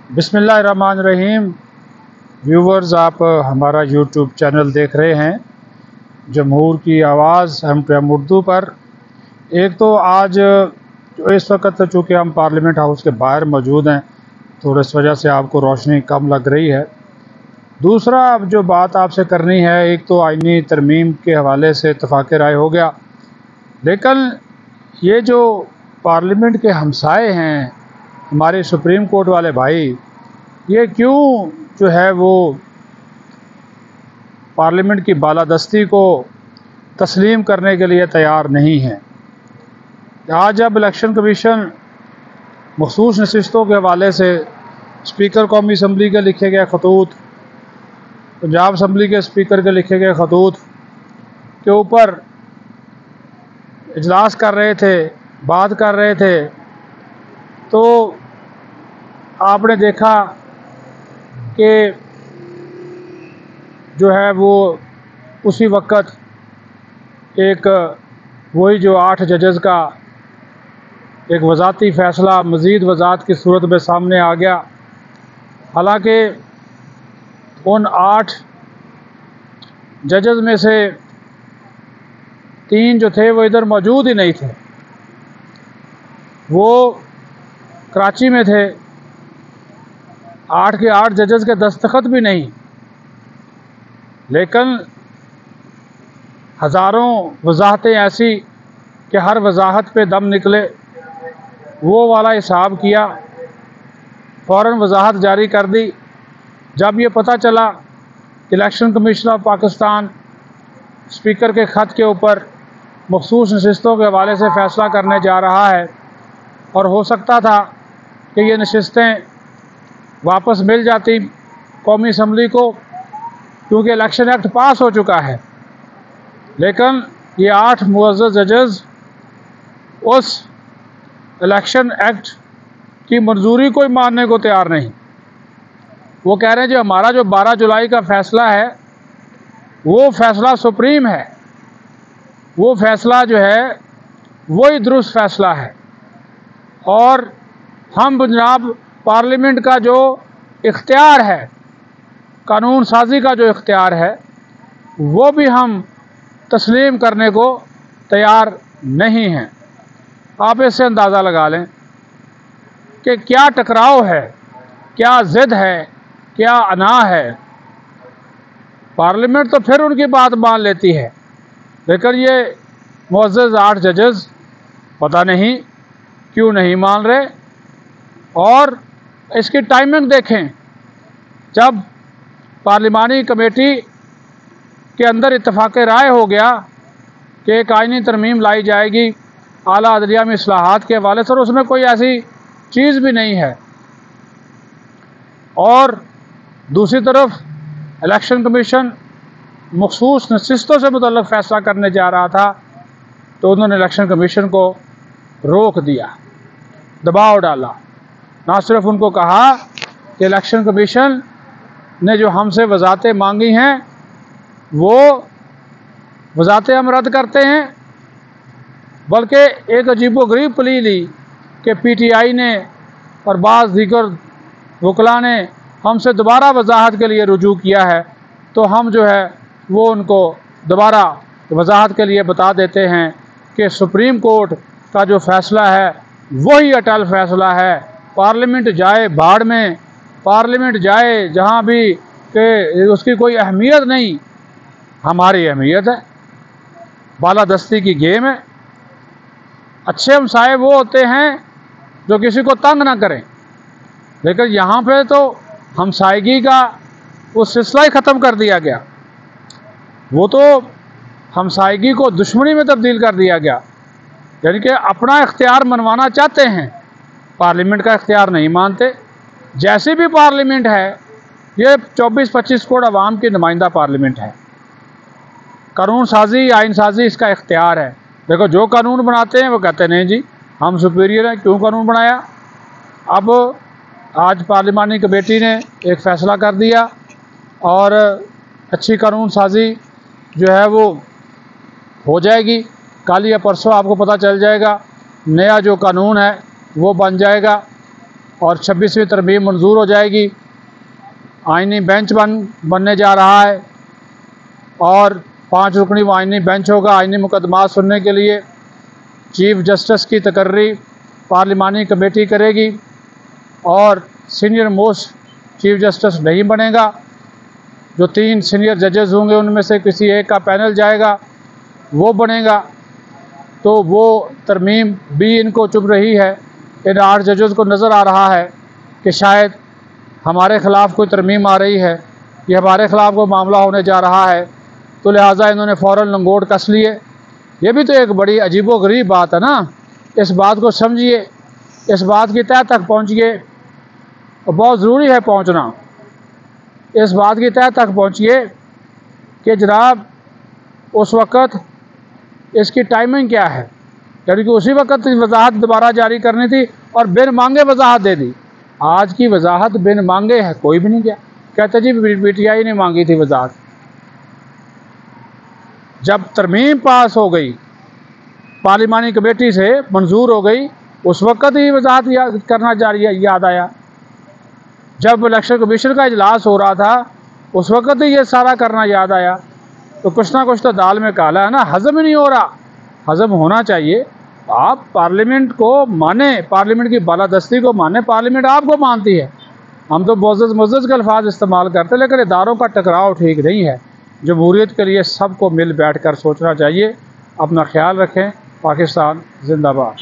बिस्मिल्लाहिर्रहमानिर्रहीम। व्यूवर्स, आप हमारा यूट्यूब चैनल देख रहे हैं जमहूर की आवाज़ MTM उर्दू पर। एक तो आज इस वक्त चूँकि हम पार्लियामेंट हाउस के बाहर मौजूद हैं तो इस वजह से आपको रोशनी कम लग रही है। दूसरा, अब जो बात आपसे करनी है, एक तो आईनी तरमीम के हवाले से इत्तफाक़ राय हो गया, लेकिन ये जो पार्लियामेंट के हमसाए हैं हमारे सुप्रीम कोर्ट वाले भाई, ये क्यों जो है वो पार्लियामेंट की बालादस्ती को तस्लीम करने के लिए तैयार नहीं हैं। आज जब इलेक्शन कमीशन मखसूस नशिस्तों के हवाले से स्पीकर कौमी असम्बली के लिखे गए खतूत, पंजाब असम्बली के स्पीकर के लिखे गए खतूत के ऊपर इजलास कर रहे थे, बात कर रहे थे, तो आपने देखा कि जो है वो उसी वक्त एक वही जो 8 जजेस का एक वज़ाती फ़ैसला मज़ीद वज़ात की सूरत में सामने आ गया। हालांकि उन 8 जजेस में से 3 जो थे वो इधर मौजूद ही नहीं थे, वो कराची में थे। 8 के 8 जजेस के दस्तखत भी नहीं, लेकिन हज़ारों वजाहतें ऐसी कि हर वजाहत पे दम निकले, वो वाला हिसाब किया, फ़ौरन वजाहत जारी कर दी। जब ये पता चला कि election commission of Pakistan speaker के ख़त के ऊपर मखसूस नशिस्तों के हवाले से फ़ैसला करने जा रहा है और हो सकता था कि ये नशिस्तें वापस मिल जाती कौमी असम्बली को, क्योंकि इलेक्शन एक्ट पास हो चुका है, लेकिन ये 8 मुअज़्ज़ज़ जजेस उस इलेक्शन एक्ट की मंजूरी को ही मानने को तैयार नहीं। वो कह रहे हैं जो हमारा जो 12 जुलाई का फ़ैसला है वो फ़ैसला सुप्रीम है, वो फ़ैसला जो है वही दुरुस्त फ़ैसला है, और हम जनाब पार्लियामेंट का जो इख्तियार है, कानून साजी का जो इख्तियार है, वो भी हम तस्लीम करने को तैयार नहीं हैं। आप इससे अंदाज़ा लगा लें कि क्या टकराव है, क्या ज़िद है, क्या अना है। पार्लियामेंट तो फिर उनकी बात मान लेती है, लेकिन ये मुअज़्ज़ज़ 8 जजेस पता नहीं क्यों नहीं मान रहे। और इसकी टाइमिंग देखें, जब पार्लिमानी कमेटी के अंदर इत्तफाक़ राय हो गया कि एक आईनी तरमीम लाई जाएगी आला अदलिया में इस्लाहात के हवाले से, और उसमें कोई ऐसी चीज़ भी नहीं है, और दूसरी तरफ इलेक्शन कमीशन मखसूस नशिस्तों से मुतल्लिक़ फ़ैसला करने जा रहा था, तो उन्होंने इलेक्शन कमीशन को रोक दिया, दबाव डाला। ना सिर्फ उनको कहा कि इलेक्शन कमीशन ने जो हमसे वज़ाहतें मांगी हैं वो वज़ाहतें हम रद्द करते हैं, बल्कि एक अजीबोगरीब प्ली ली कि PTI ने और बाज़ दीगर वकला ने हमसे दोबारा वज़ाहत के लिए रुजू किया है, तो हम जो है वो उनको दोबारा वज़ाहत के लिए बता देते हैं कि सुप्रीम कोर्ट का जो फ़ैसला है वही अटल फ़ैसला है। पार्लियामेंट जाए भाड़ में, पार्लियामेंट जाए जहाँ भी, कि उसकी कोई अहमियत नहीं, हमारी अहमियत है। बालादस्ती की गेम है। अच्छे हमसाए वो होते हैं जो किसी को तंग ना करें, लेकिन यहाँ पे तो हमसायगी का वो सिलसिला ही ख़त्म कर दिया गया। वो तो हमसायगी को दुश्मनी में तब्दील कर दिया गया, यानी कि अपना इख्तियार मनवाना चाहते हैं, पार्लियामेंट का इख्तियार नहीं मानते। जैसी भी पार्लियामेंट है, ये 24-25 करोड़ अवाम की नुमाइंदा पार्लियामेंट है। कानून साजी, आइन साजी इसका इख्तियार है। देखो, जो कानून बनाते हैं वो कहते नहीं जी हम सुपीरियर हैं, क्यों कानून बनाया। अब आज पार्लिमानी कमेटी ने एक फ़ैसला कर दिया और अच्छी कानून साजी जो है वो हो जाएगी। कल या परसों आपको पता चल जाएगा, नया जो कानून है वो बन जाएगा। और 26वीं तरमीम मंजूर हो जाएगी। आइनी बेंच बनने जा रहा है और 5 रुकनी आइनी बेंच होगा आइनी मुकदमात सुनने के लिए। चीफ जस्टिस की तकर्री पार्लिमानी कमेटी करेगी और सीनियर मोस्ट चीफ जस्टिस नहीं बनेगा। जो 3 सीनियर जजेस होंगे उनमें से किसी एक का पैनल जाएगा, वो बनेगा। तो वो तरमीम भी इनको चुभ रही है। इन 8 जजेस को नज़र आ रहा है कि शायद हमारे ख़िलाफ़ कोई तरमीम आ रही है, ये हमारे ख़िलाफ़ कोई मामला होने जा रहा है, तो लिहाजा इन्होंने फ़ौरन लंगोट कस लिए। ये भी तो एक बड़ी अजीबो गरीब बात है ना। इस बात को समझिए, इस बात की तह तक पहुँचिए, और बहुत ज़रूरी है पहुँचना। इस बात की तह तक पहुँचिए कि जनाब उस वक़्त इसकी टाइमिंग क्या है, यानी कि उसी वक़्त वजाहत दोबारा जारी करनी थी और बिन मांगे वजाहत दे दी। आज की वजाहत बिन मांगे है, कोई भी नहीं गया, कहते जी PTI ने मांगी थी वजाहत। जब तरमीम पास हो गई, पार्लिमानी कमेटी से मंजूर हो गई, उस वक़्त ही वजाहत करना याद आया। जब इलेक्शन कमीशन का इजलास हो रहा था, उस वक़्त ही ये सारा करना याद आया। तो कुछ ना कुछ तो दाल में काला है ना, हज़म ही नहीं हो रहा। हज़म होना चाहिए। आप पार्लियामेंट को माने, पार्लियामेंट की बालादस्ती को माने, पार्लियामेंट आपको मानती है। हम तो मुअज़्ज़ज़ के अल्फाज इस्तेमाल करते हैं, लेकिन इदारों का टकराव ठीक नहीं है। जमहूरियत के लिए सबको मिल बैठ कर सोचना चाहिए। अपना ख्याल रखें। पाकिस्तान जिंदाबाद।